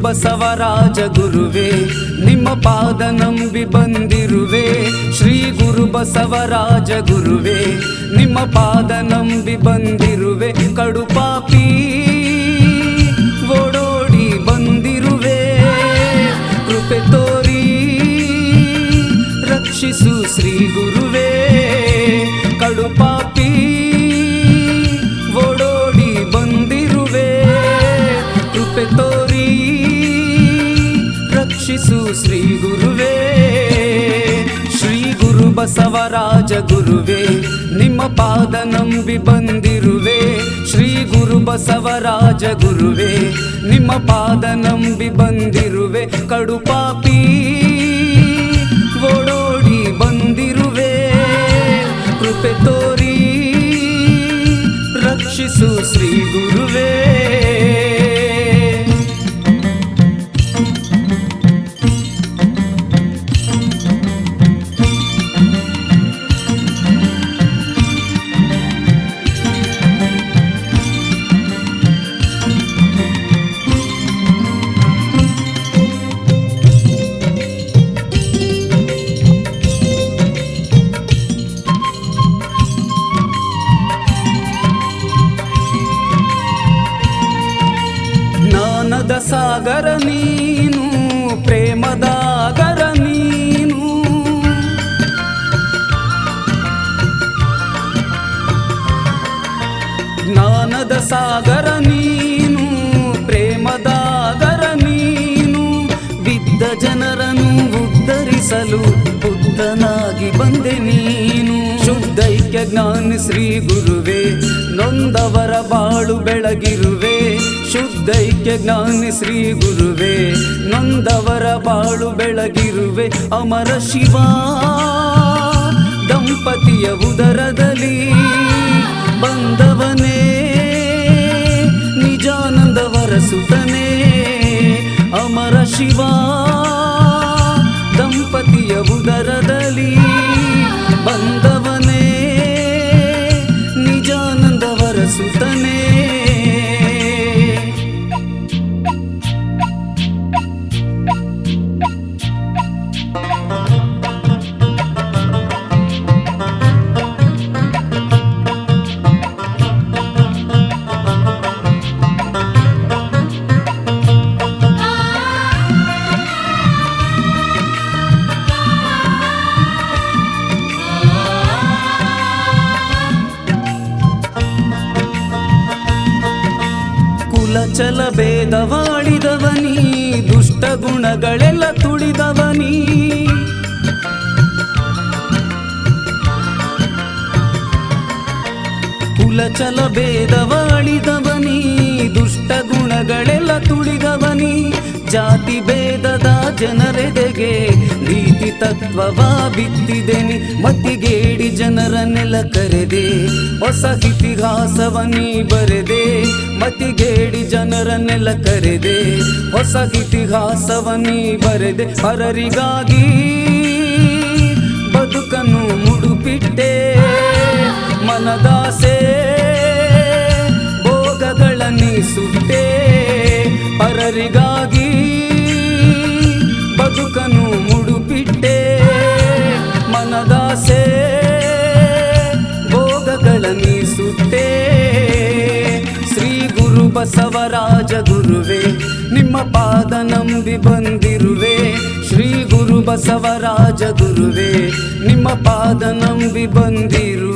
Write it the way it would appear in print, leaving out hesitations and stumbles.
ಬಸವರಾಜ ಗುರುವೇ ನಿಮ್ಮ ಪಾದ ನಂಬಿ ಬಂದಿರುವೆ. ಶ್ರೀ ಗುರು ಬಸವರಾಜ ಗುರುವೇ ನಿಮ್ಮ ಪಾದ ನಂಬಿ ಬಂದಿರುವೆ. ಕಡುಪಾಪಿ ಓಡೋಡಿ ಬಂದಿರುವೆ. ಕೃಪೆ ತೋರಿ ರಕ್ಷಿಸು ಶ್ರೀ ಗುರುವೇ. ಕಡುಪಾಪಿ ಓಡೋಡಿ ಬಂದಿರುವೆ. ಕೃಪೆ ತೋರಿ ರಕ್ಷಿಸು ಶ್ರೀ ಗುರುವೇ. ಶ್ರೀ ಗುರು ಬಸವರಾಜ ಗುರುವೇ ನಿಮ್ಮ ಪಾದ ನಂಬಿ ಬಂದಿರುವೆ. ಶ್ರೀ ಗುರು ಬಸವರಾಜ ಗುರುವೇ ನಿಮ್ಮ ಪಾದ ನಂಬಿ ಬಂದಿರುವೆ. ಕಡುಪಾಪಿ ಓಡೋಡಿ ಬಂದಿರುವೆ. ಕೃಪೆ ತೋರಿ ರಕ್ಷಿಸು ಶ್ರೀ ಗುರುವೇ. ಜ್ಞಾನದ ಸಾಗರ ನೀನು, ಪ್ರೇಮದ ಆಗರ ನೀನು. ಜ್ಞಾನದ ಸಾಗರ ನೀನು, ಪ್ರೇಮದ ಆಗರ ನೀನು. ಬಿದ್ದ ಜನರನ್ನು ಉದ್ಧರಿಸಲು ಬುದ್ಧನಾಗಿ ಬಂದೆ ನೀನು. ಶುದ್ಧೈಕ್ಯ ಜ್ಞಾನಿ ಶ್ರೀ ಗುರುವೇ ನೊಂದವರ ಬಾಳು ಬೆಳಗಿರುವೆ. ಶುದ್ಧೈಕ್ಯ ಜ್ಞಾನಿ ಶ್ರೀ ಗುರುವೇ ನೊಂದವರ ಬಾಳು ಬೆಳಗಿರುವೆ. ಅಮರ ಶಿವ ದಂಪತಿಯ ಉದರದಲ್ಲಿ ಬಂದವನೇ ನಿಜಾನಂದವರ ಸುತನೇ. ಅಮರ ಶಿವ ದಂಪತಿಯ ಉದರದಲ್ಲಿ ಬಂದವನೇ ನಿಜಾನಂದವರ ಸುತನೇ. ಕುಲಚಲ ಭೇದವಾಡಿದವನಿ, ದುಷ್ಟ ಗುಣಗಳೆಲ್ಲ ತುಳಿದವನಿ. ಕುಲಚಲ ಭೇದವಾಡಿದವನಿ, ದುಷ್ಟ ಗುಣಗಳೆಲ್ಲ ತುಳಿದವನಿ. ಜಾತಿ ಭೇದದ ಜನರೆದೆಗೆ ನೀತಿ ತತ್ವವ ಬಿತ್ತಿದೆನಿ. ಮತಿಗೇಡಿ ಜನರನ್ನೆಲ್ಲ ಕರೆದೆ ಹೊಸ ಇತಿಹಾಸವನಿ ಬರೆದೆ. ಮತಿಗೇಡಿ ಜನರನ್ನೆಲ್ಲ ಕರೆದೆ ಹೊಸ ಇತಿಹಾಸವನಿ ಬರೆದೆ. ಪರರಿಗಾಗಿ ಬದುಕನ್ನು ಮುಡುಪಿಟ್ಟೆ. ಮನದಾಸೆ ಭೋಗಗಳನ್ನಿ ಸುಟ್ಟೆ. ಪರರಿಗಾಗಿ ಬದುಕನ್ನು ಮುಡುಪಿಟ್ಟೆ. ಮನದಾಸೆ ಭೋಗಗಳನ್ನಿ ಸುಟ್ಟೆ. ಶ್ರೀ ಗುರು ಬಸವರಾಜ ಗುರುವೇ ನಿಮ್ಮ ಪಾದ ನಂಬಿ ಬಂದಿರುವೆ. ಶ್ರೀ ಗುರು ಬಸವರಾಜ ಗುರುವೇ ನಿಮ್ಮ ಪಾದ ನಂಬಿ ಬಂದಿರು.